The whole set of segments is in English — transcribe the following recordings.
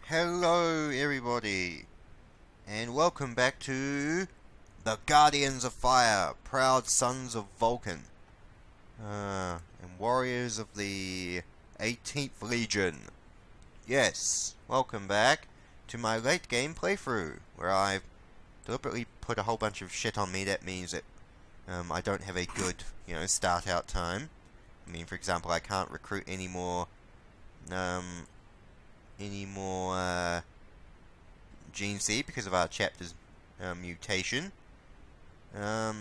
Hello everybody, and welcome back to the Guardians of Fire, proud sons of Vulcan, and warriors of the 18th Legion. Yes, welcome back to my late game playthrough, where I've deliberately put a whole bunch of shit on me. That means that I don't have a good, start out time. I mean, for example, I can't recruit any more Gene C because of our chapter's mutation. I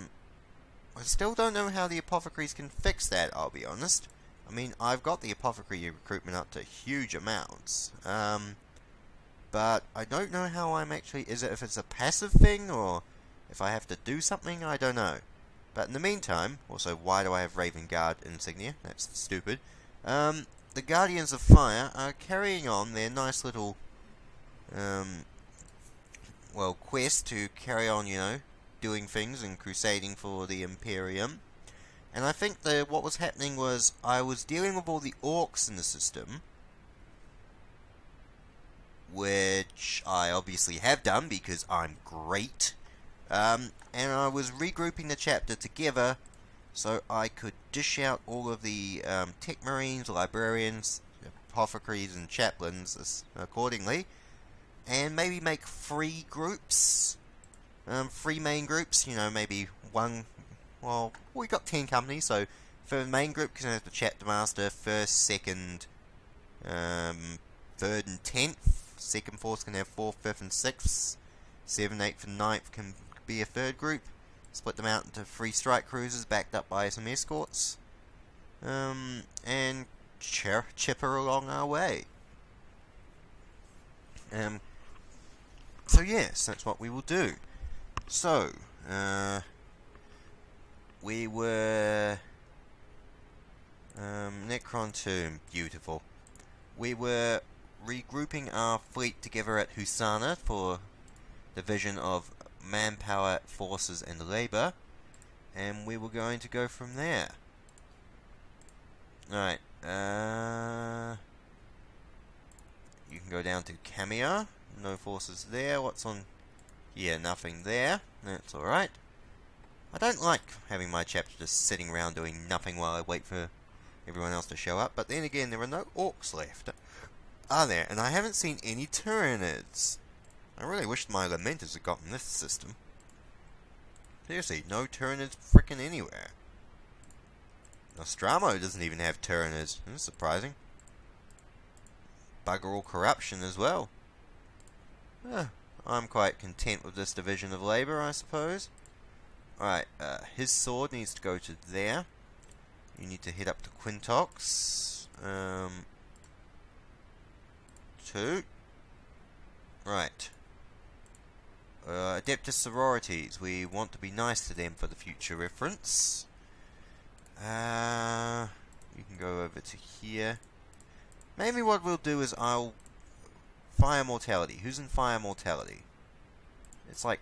still don't know how the apothecaries can fix that, I'll be honest. I mean, I've got the apothecary recruitment up to huge amounts. But I don't know how I'm actually... if it's a passive thing, or if I have to do something, I don't know. But in the meantime, also, why do I have Raven Guard insignia? That's stupid. The Guardians of Fire are carrying on their nice little, quest to carry on, doing things and crusading for the Imperium. And I think that what was happening was I was dealing with all the orcs in the system, which I obviously have done because I'm great. And I was regrouping the chapter together so I could dish out all of the tech marines, librarians, apothecaries, and chaplains accordingly, and maybe make 3 groups, 3 main groups. Maybe one. Well, we got 10 companies, so for the main group, because I have the chapter master, first, second, third, and 10th. Second force can have 4th, 5th, and 6th. 7th, 8th, and 9th can be a third group. Split them out into 3 strike cruisers backed up by some escorts. And chipper along our way. So yes, that's what we will do. So, we were... Necron Tomb, beautiful. We were regrouping our fleet together at Husana for division of manpower, forces, and labor, and we were going to go from there. Alright, you can go down to Camia. No forces there. What's on here? Nothing there. That's alright. I don't like having my chapter just sitting around doing nothing while I wait for everyone else to show up, but then again, there are no orcs left, are there? And I haven't seen any Tyranids. I really wish my Lamenters had gotten this system. Seriously, no Tyranids frickin' anywhere. Nostromo doesn't even have Tyranids. That's surprising. Bugger all corruption as well. I'm quite content with this division of labor, I suppose. Alright, his sword needs to go to there. You need to head up to Quintox. 2. Right. Adeptus sororities. We want to be nice to them for the future reference. You can go over to here. Maybe what we'll do is I'll... Fire Mortality. Who's in Fire Mortality? It's like...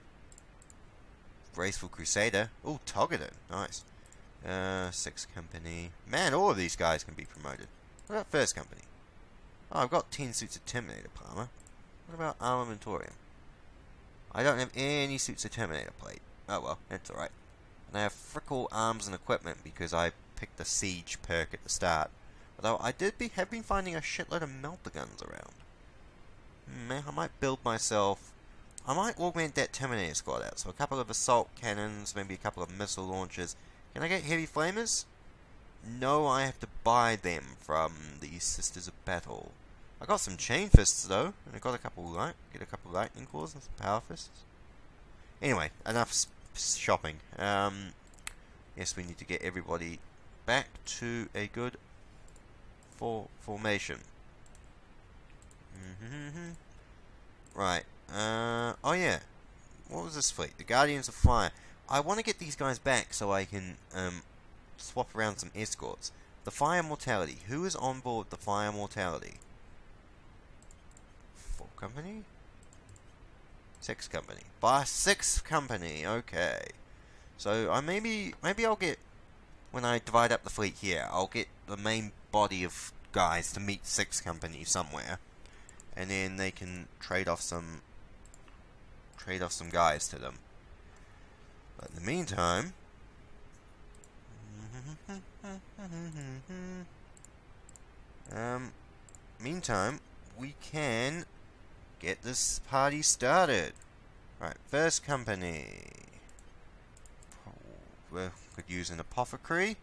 Graceful Crusader. Oh, Togadon. Nice. 6th Company. Man, all of these guys can be promoted. What about 1st Company? Oh, I've got 10 suits of Terminator armor. What about Armamentorium? I don't have any suits of Terminator plate. Oh well, that's alright. And I have Frickle arms and equipment because I picked the Siege perk at the start. Although I have been finding a shitload of melter guns around. I might build myself... I might augment that Terminator squad out. So a couple of assault cannons, maybe a couple of missile launchers. Can I get heavy flamers? No, I have to buy them from the Sisters of Battle. I got some chain fists though, and I got a couple lightning claws and some power fists. Anyway, enough shopping. Yes, we need to get everybody back to a good formation. Right. Oh yeah. What was this fleet? The Guardians of Fire. I want to get these guys back so I can swap around some escorts. The Fire Mortality. Who is on board the Fire Mortality? 4 Company? 6 Company. By 6th Company. Okay. So maybe I'll get, when I divide up the fleet here, I'll get the main body of guys to meet 6th Company somewhere. and then they can trade off some guys to them. But in the meantime, we can get this party started. Right, first company. We could use an apothecary.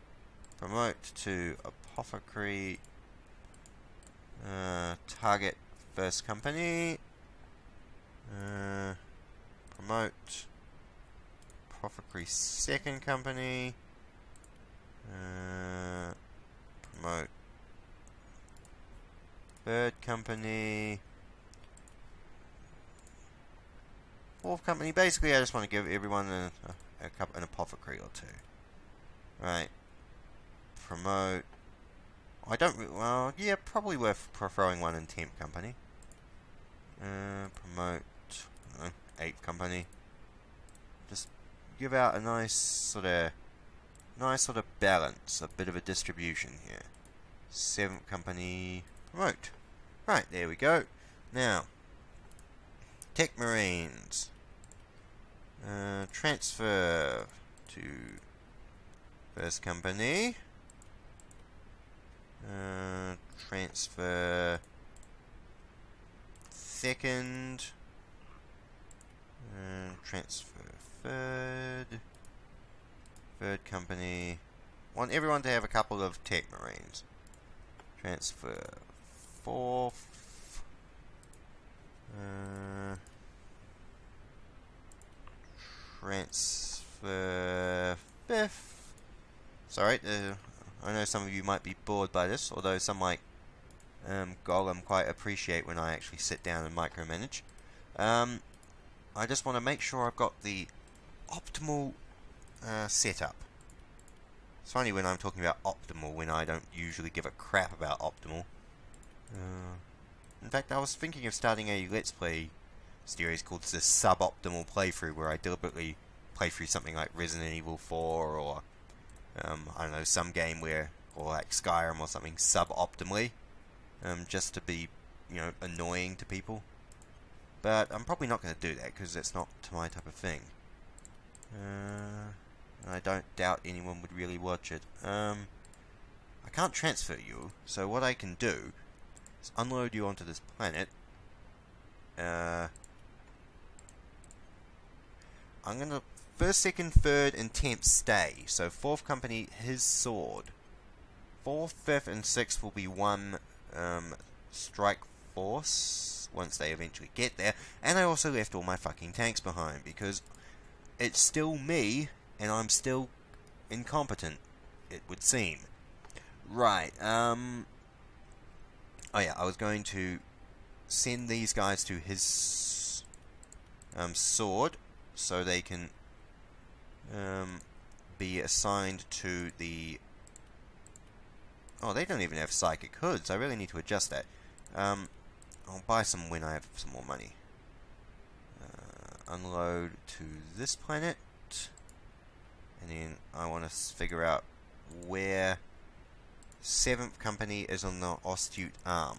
Promote to apothecary. Target first company. Promote apothecary second company. Promote third company. Fourth company. Basically, I just want to give everyone an apothecary or two. Right. Promote. I don't. Well, yeah, probably worth throwing one in 10th company. Promote. I don't know, 8th company. Just give out a nice sort of balance, a bit of a distribution here. 7th company. Promote. Right, there we go. Now, Tech Marines. Transfer to first company. Transfer second. Transfer third company. Want everyone to have a couple of Tech Marines. Transfer fourth. Transfer fifth. Sorry, I know some of you might be bored by this, although some like Golem quite appreciate when I actually sit down and micromanage. I just want to make sure I've got the optimal setup. It's funny when I'm talking about optimal when I don't usually give a crap about optimal. In fact, I was thinking of starting a Let's Play series called the Suboptimal Playthrough, where I deliberately play through something like Resident Evil 4 or I don't know, some game where, or like Skyrim or something, suboptimally, just to be, you know, annoying to people. But I'm probably not going to do that because it's not my type of thing. I don't doubt anyone would really watch it. I can't transfer you, so what I can do is unload you onto this planet. I'm going to first, second, third, and 10th stay. So fourth company, his sword. 4th, 5th, and 6th will be one strike force once they eventually get there. And I also left all my fucking tanks behind because it's still me and I'm still incompetent, it would seem. Right, oh yeah, I was going to send these guys to his sword so they can be assigned to the... Oh, they don't even have psychic hoods. I really need to adjust that. I'll buy some when I have some more money. Unload to this planet. And then I want to figure out where 7th company is on the astute arm.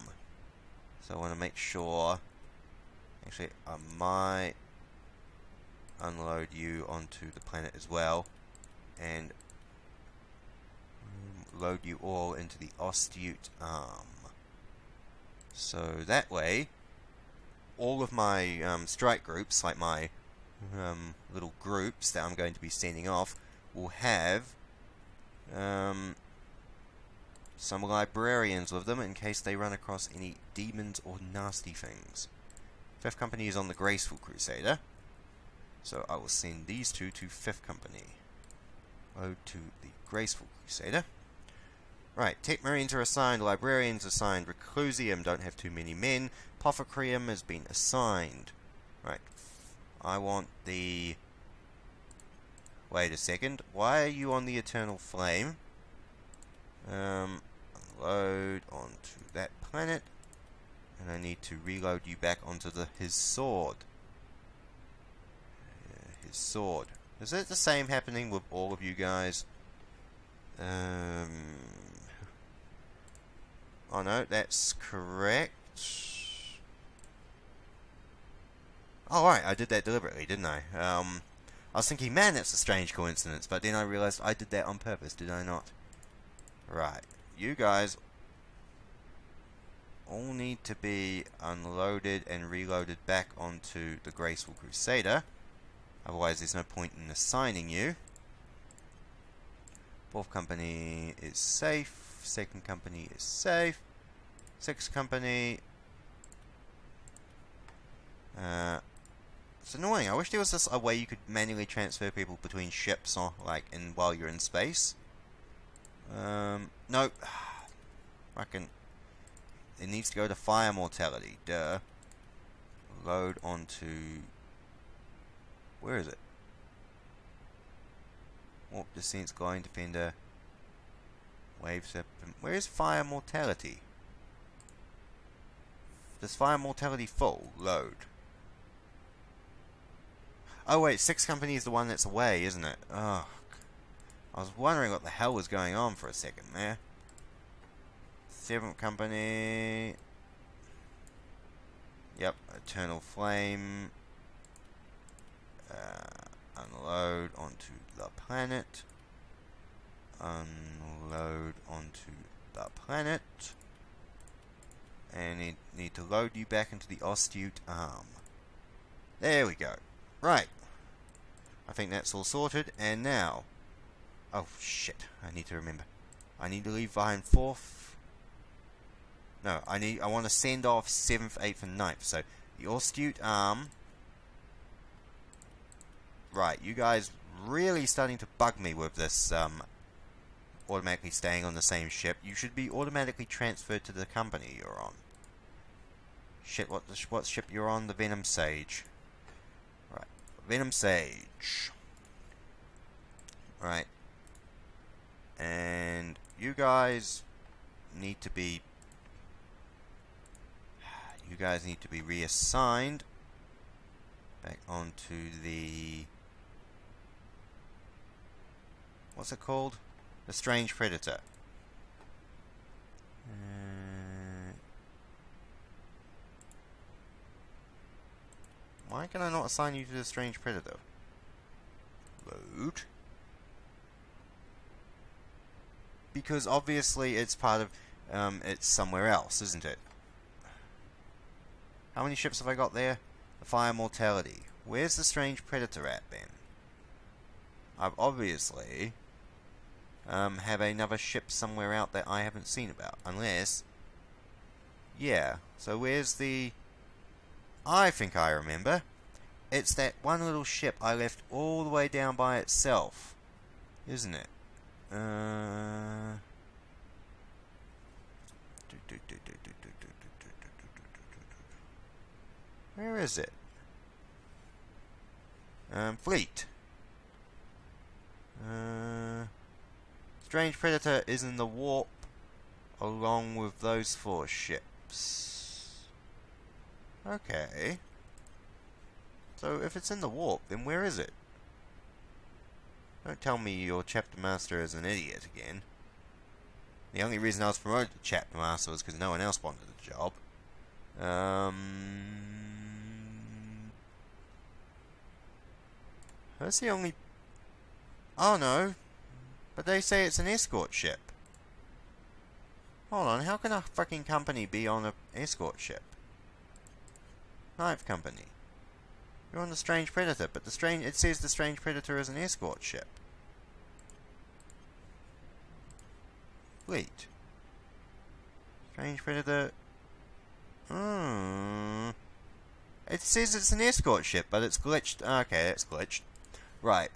So I want to make sure... Actually, I might unload you onto the planet as well. And load you all into the astute arm. So that way, all of my strike groups, like my little groups that I'm going to be sending off, will have some librarians with them in case they run across any demons or nasty things. 5th company is on the Graceful Crusader, so I will send these two to 5th company. Load to the Graceful Crusader. Right, Tech Marines are assigned, Librarians assigned, Reclusium don't have too many men, Apothecarium has been assigned. Right, I want the... Wait a second, why are you on the Eternal Flame? Load onto that planet, and I need to reload you back onto his sword. His sword. Is it the same happening with all of you guys? Oh no, that's correct. Oh, right, I did that deliberately, didn't I? I was thinking, man, that's a strange coincidence, but then I realized I did that on purpose, did I not? Right, you guys all need to be unloaded and reloaded back onto the Graceful Crusader. Otherwise, there's no point in assigning you. Fourth company is safe. Second company is safe. Sixth company... it's annoying. I wish there was a way you could manually transfer people between ships, or like while you're in space. Nope. Reckon it needs to go to fire mortality. Duh. Load onto. Where is it? Warp descent, gliding defender. Wave serpent. Where is fire mortality? Does fire mortality full? Load. Oh wait, sixth company is the one that's away, isn't it? Oh, I was wondering what the hell was going on for a second there. Seventh company. Yep, Eternal Flame. Unload onto the planet. Unload onto the planet. And need to load you back into the Astute Arm. There we go. Right. I think that's all sorted, and now... Oh, shit. I need to remember. I need to leave behind 4th... No, I want to send off 7th, 8th, and 9th. So, the Astute Arm... Right, you guys really starting to bug me with this, automatically staying on the same ship. You should be automatically transferred to the company you're on. Shit, what ship you're on? The Venom Sage. Right, Venom Sage. Right. And you guys need to be... You guys need to be reassigned back onto the... What's it called? The Strange Predator. Why can I not assign you to the Strange Predator? Load. Because obviously it's part of... it's somewhere else, isn't it? How many ships have I got there? The Fire Mortality. Where's the Strange Predator at, then? I've obviously... have another ship somewhere out that I haven't seen about. Unless... Yeah. So where's the... I think I remember. It's that one little ship I left all the way down by itself. Isn't it? Where is it? Fleet. Strange Predator is in the warp along with those 4 ships. Okay. So if it's in the warp, then where is it? Don't tell me your chapter master is an idiot again. The only reason I was promoted to chapter master was because no one else wanted the job. That's the only... Oh no. But they say it's an escort ship. Hold on, how can a fucking company be on an escort ship? Knife company. You're on the Strange Predator, but it says the Strange Predator is an escort ship. Fleet. Strange Predator... It says it's an escort ship, but it's glitched. Okay, that's glitched. Right,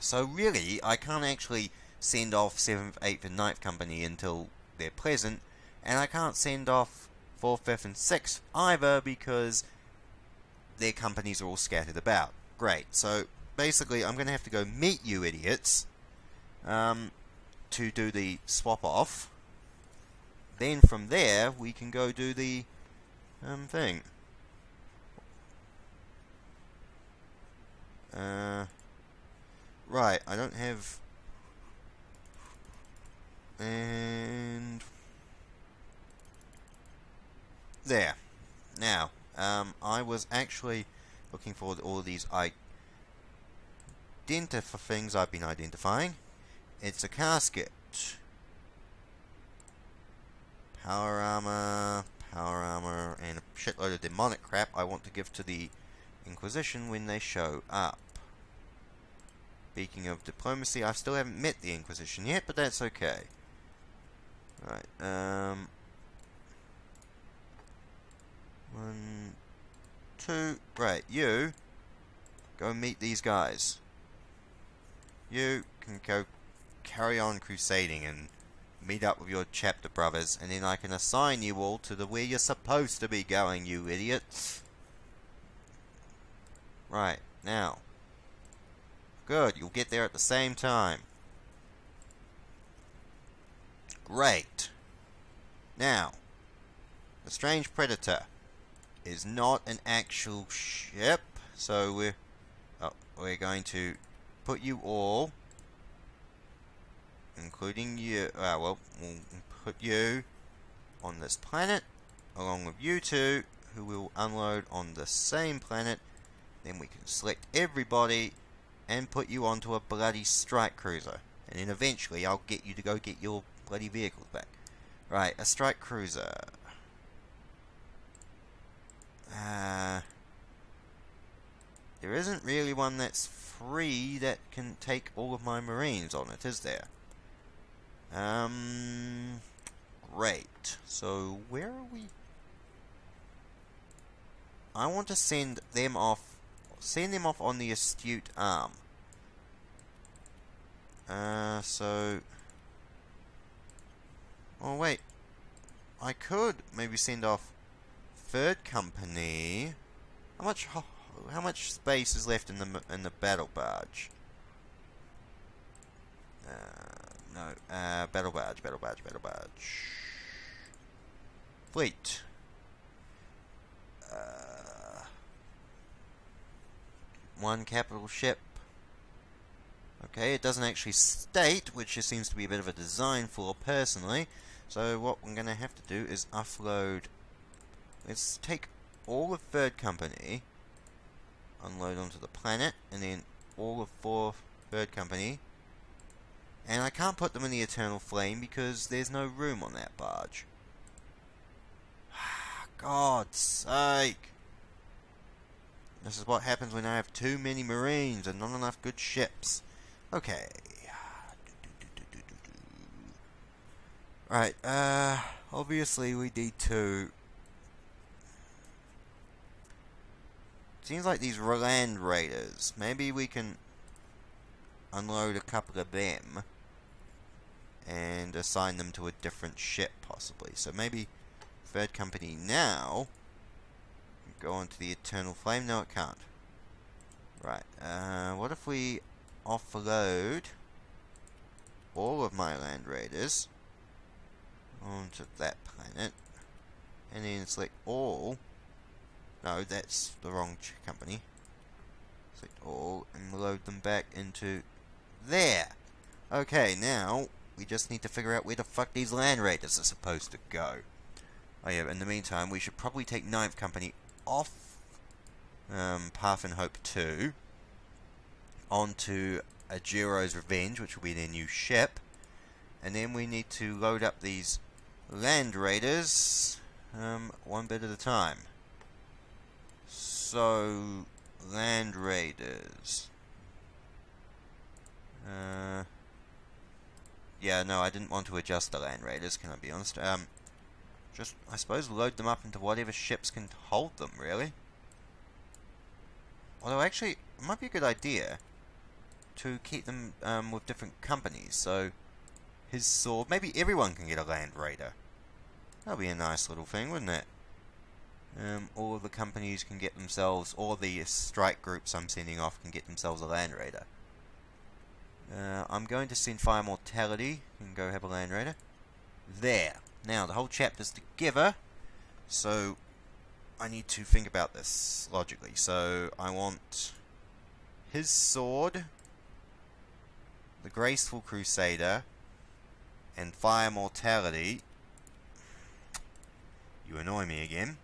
so really, I can't actually send off 7th, 8th, and 9th company until they're present, and I can't send off 4th, 5th, and 6th either because their companies are all scattered about. Great, so basically I'm going to have to go meet you idiots to do the swap off. Then from there, we can go do the thing. Right, I don't have... And... There. Now, I was actually looking for all these things I've been identifying. It's a casket. Power armor, and a shitload of demonic crap I want to give to the Inquisition when they show up. Speaking of diplomacy, I still haven't met the Inquisition yet, but that's okay. Right, 1, 2, right, you go meet these guys. You can go carry on crusading and meet up with your chapter brothers, and then I can assign you all to where you're supposed to be going, you idiots. Right, now. Good, you'll get there at the same time. Great. Now, the Strange Predator is not an actual ship, so we're going to put you all, including you, we'll put you on this planet, along with you two, who will unload on the same planet. Then we can select everybody and put you onto a bloody strike cruiser. And then eventually I'll get you to go get your bloody vehicles back. Right, a strike cruiser. There isn't really one that's free that can take all of my Marines on it, is there? Great. So, where are we? I want to send them off on the astute arm. Oh wait. I could maybe send off third company. How much space is left in the battle barge? No, battle barge. Fleet. One capital ship. Okay, it doesn't actually state, which just seems to be a bit of a design flaw personally. So what I'm going to have to do is offload. Let's take all of third company, unload onto the planet, and then all of third company. And I can't put them in the Eternal Flame because there's no room on that barge. God's sake. This is what happens when I have too many Marines and not enough good ships. Okay. Right, obviously we need to... Seems like these land raiders. Maybe we can unload a couple of them and assign them to a different ship, possibly. So maybe third company now go on to the Eternal Flame. No, it can't. Right, what if we offload all of my land raiders onto that planet, and then select all. No, that's the wrong company. Select all and load them back into there. Okay, now we just need to figure out where the fuck these land raiders are supposed to go. Oh yeah, in the meantime, we should probably take 9th Company off Path and Hope 2 onto Ajiro's Revenge, which will be their new ship. And then we need to load up these land raiders one bit at a time. So, land raiders. Yeah, no, I didn't want to adjust the land raiders, can I be honest? Just, I suppose, load them up into whatever ships can hold them, really. Although, actually, it might be a good idea to keep them with different companies. So, his sword, maybe everyone can get a land raider. That'll be a nice little thing, wouldn't it? All of the companies can get themselves, all the strike groups I'm sending off can get themselves a land raider. I'm going to send Fire Mortality and go have a land raider. There. Now, the whole chapter's together, so I need to think about this logically. So, I want his sword, the Graceful Crusader, and Fire Mortality. You annoy me again.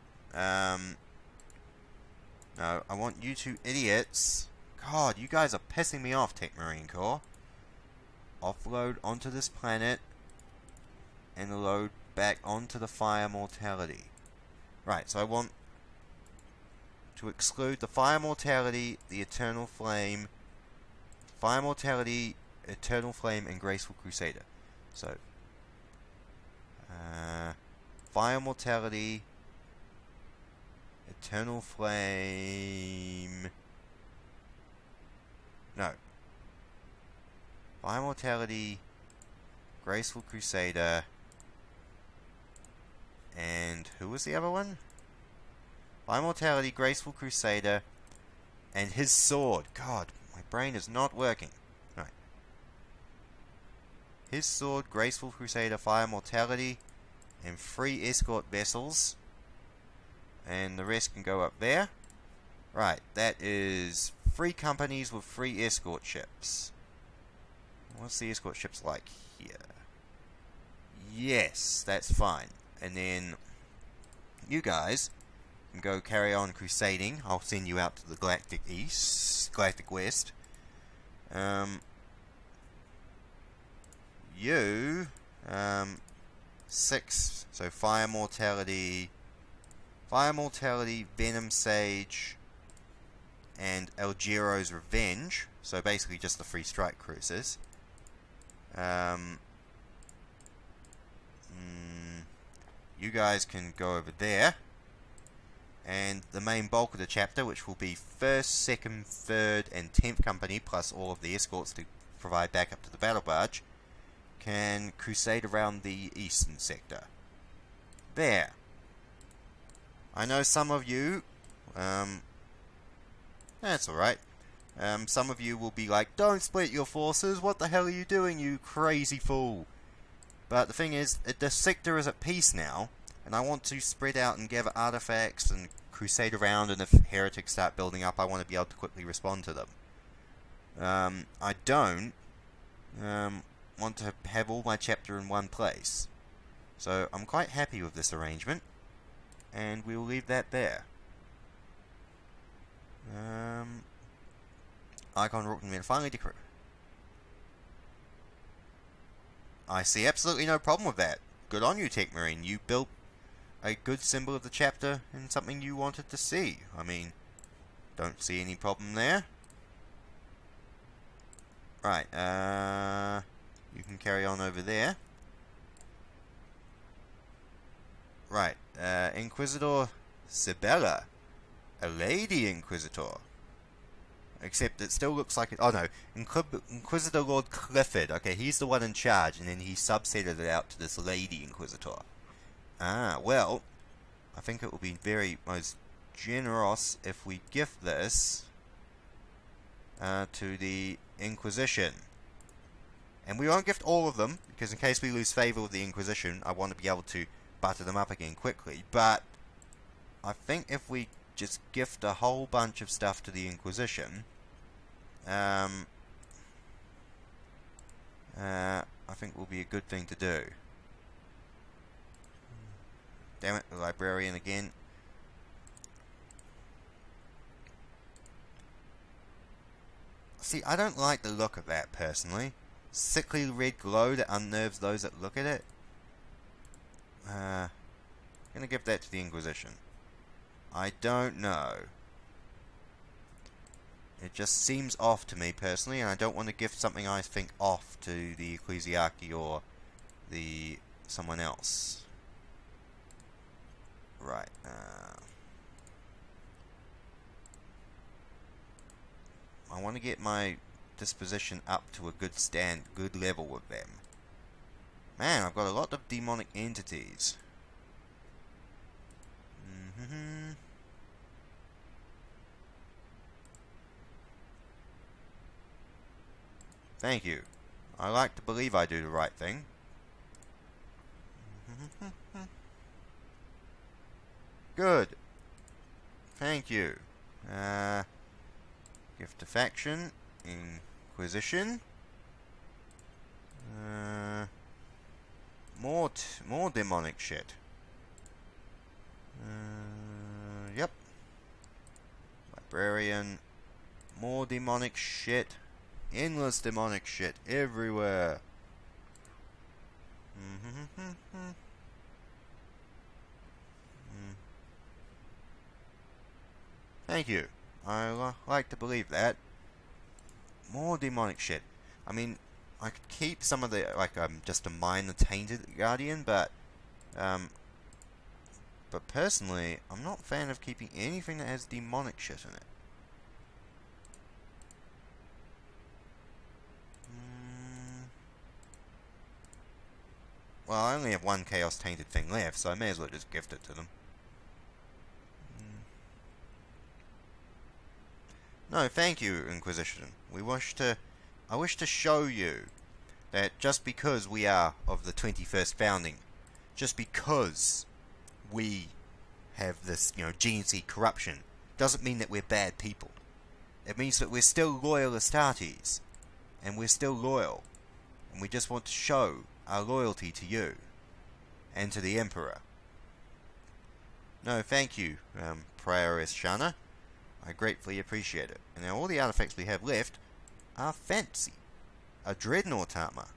No, I want you two idiots. God, you guys are pissing me off, Tech Marine Corps. Offload onto this planet and load back onto the fire mortality. Right, so I want to exclude the fire mortality, the eternal flame, fire mortality, eternal flame, and graceful crusader. So, fire mortality, eternal flame. No. Fire mortality, graceful crusader, and who was the other one? Fire mortality, graceful crusader, and his sword. God, my brain is not working. Right. His sword, graceful crusader, fire mortality, and 3 escort vessels. And the rest can go up there. Right, that is 3 companies with 3 escort ships. What's the escort ships like here? Yes, that's fine. And then you guys can go carry on crusading. I'll send you out to the Galactic East, Galactic West. You 6. So fire mortality, Venom Sage, and Algero's Revenge. So basically just the 3 strike cruisers. You guys can go over there. And the main bulk of the chapter, which will be 1st, 2nd, 3rd, and 10th Company, plus all of the escorts to provide backup to the battle barge, can crusade around the eastern sector. There. I know some of you, that's alright. Some of you will be like, don't split your forces, what the hell are you doing, you crazy fool? But the thing is, the sector is at peace now, and I want to spread out and gather artifacts and crusade around, and if heretics start building up, I want to be able to quickly respond to them. I don't want to have all my chapter in one place. So I'm quite happy with this arrangement, and we'll leave that there. Icon Rookman finally decree. I see absolutely no problem with that. Good on you, Tech Marine. You built a good symbol of the chapter and something you wanted to see. I mean, don't see any problem there. Right, you can carry on over there. Right, Inquisitor Sibella. A Lady Inquisitor. Except it still looks like it... Oh no, Inquisitor Lord Clifford. Okay, he's the one in charge, and then he subsetted it out to this Lady Inquisitor. Ah, well, I think it will be very most generous if we gift this to the Inquisition. And we won't gift all of them, because in case we lose favour with the Inquisition, I want to be able to butter them up again quickly. But I think if we just gift a whole bunch of stuff to the Inquisition, I think will be a good thing to do. Damn it, the librarian again. See, I don't like the look of that, personally. Sickly red glow that unnerves those that look at it. I'm gonna give that to the Inquisition. I don't know. It just seems off to me, personally, and I don't want to gift something I think off to the Ecclesiarchy or the someone else. Right, I want to get my disposition up to a good level with them. Man, I've got a lot of demonic entities. Thank you. I like to believe I do the right thing. Good. Thank you. Gift to faction. Inquisition. More demonic shit. Yep. librarian. More demonic shit. Endless demonic shit everywhere. Thank you. I like to believe that. More demonic shit. I mean, I could keep some of the, like, just to mine the tainted guardian, but personally, I'm not a fan of keeping anything that has demonic shit in it. Well, I only have one Chaos Tainted thing left, so I may as well just gift it to them. No, thank you, Inquisition. I wish to show you that just because we are of the 21st founding, just because we have this, GNC corruption, doesn't mean that we're bad people. It means that we're still loyal Astartes, and we're still loyal, and we just want to show our loyalty to you, and to the Emperor. No, thank you, Prioress Shana. I gratefully appreciate it. And now all the artifacts we have left are fancy. A Dreadnought armor.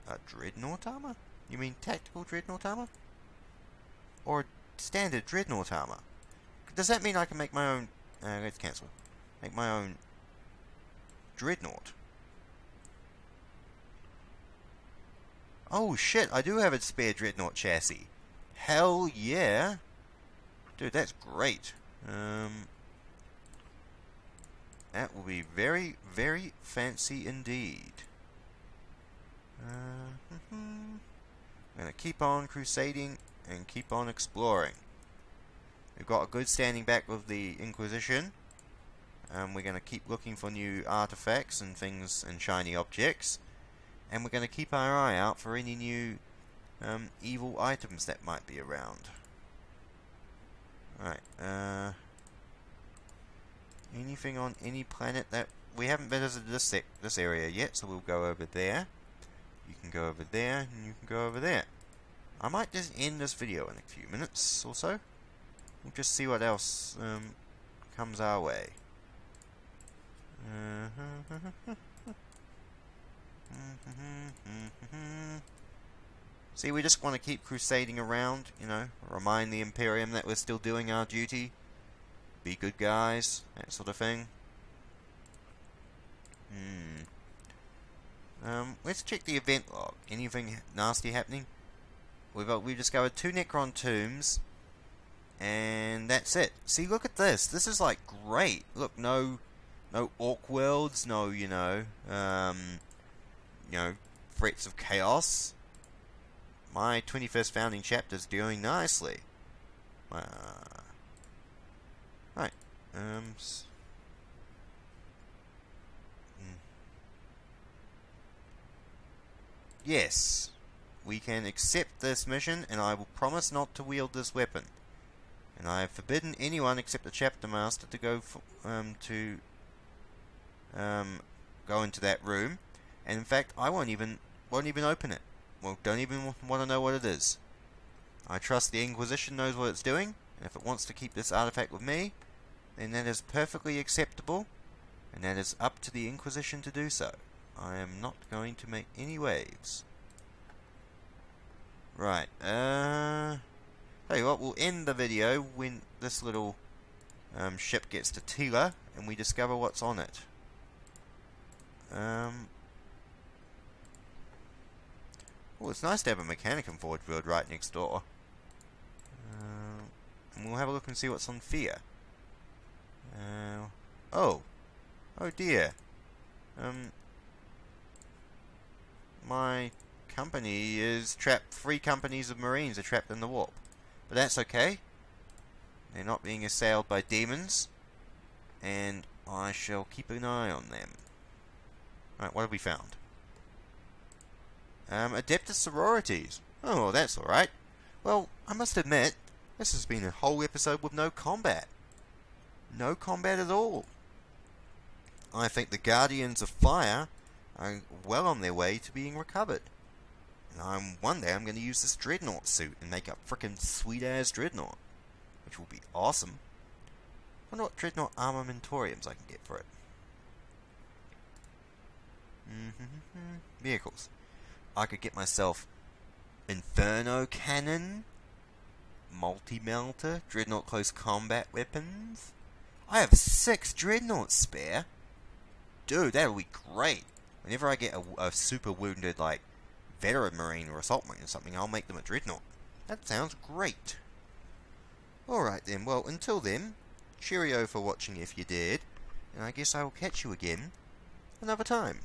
A Dreadnought armor? You mean tactical Dreadnought armor? Or standard Dreadnought armor? Does that mean I can make my own... let's cancel. Make my own Dreadnought. Oh shit, I do have a spare Dreadnought chassis. Hell yeah! Dude, that's great. That will be very, very fancy indeed. I'm gonna keep on crusading and keep on exploring. We've got a good standing back with the Inquisition. We're gonna keep looking for new artifacts and things and shiny objects. And we're gonna keep our eye out for any new evil items that might be around. Right, anything on any planet that we haven't visited this area yet, so we'll go over there. You can go over there, and you can go over there. I might just end this video in a few minutes or so. We'll just see what else comes our way. See, we just want to keep crusading around, remind the Imperium that we're still doing our duty, be good guys, that sort of thing. Let's check the event log. Anything nasty happening? We've discovered 2 Necron tombs, and that's it. See, look at this. This is like great. Look, no orc worlds, no, threats of chaos. My 21st founding chapter's doing nicely. Right. Yes. We can accept this mission, and I will promise not to wield this weapon. And I have forbidden anyone except the chapter master to go go into that room. And in fact, I won't even open it. Well, don't even want to know what it is. I trust the Inquisition knows what it's doing, and if it wants to keep this artifact with me, then that is perfectly acceptable, and that is up to the Inquisition to do so. I am not going to make any waves. Right, tell you what, we'll end the video when this little ship gets to Tila, and we discover what's on it. Well, it's nice to have a Mechanicum Forge world right next door. And we'll have a look and see what's on Fear. Oh dear. My company is trapped. 3 companies of Marines are trapped in the warp. But that's okay. They're not being assailed by demons. And I shall keep an eye on them. Right, what have we found? Adeptus sororities. Oh, well, that's alright. Well, I must admit, this has been a whole episode with no combat. No combat at all. I think the Guardians of Fire are well on their way to being recovered. And one day I'm going to use this Dreadnought suit and make a frickin' sweet-ass Dreadnought. Which will be awesome. Wonder what Dreadnought armamentoriums I can get for it. Vehicles. I could get myself Inferno Cannon, Multi-Melter, Dreadnought Close Combat Weapons. I have 6 Dreadnoughts spare. Dude, that'll be great. Whenever I get a super wounded, like, veteran Marine or Assault Marine or something, I'll make them a Dreadnought. That sounds great. Alright then, well, until then, cheerio for watching if you did, and I guess I will catch you again another time.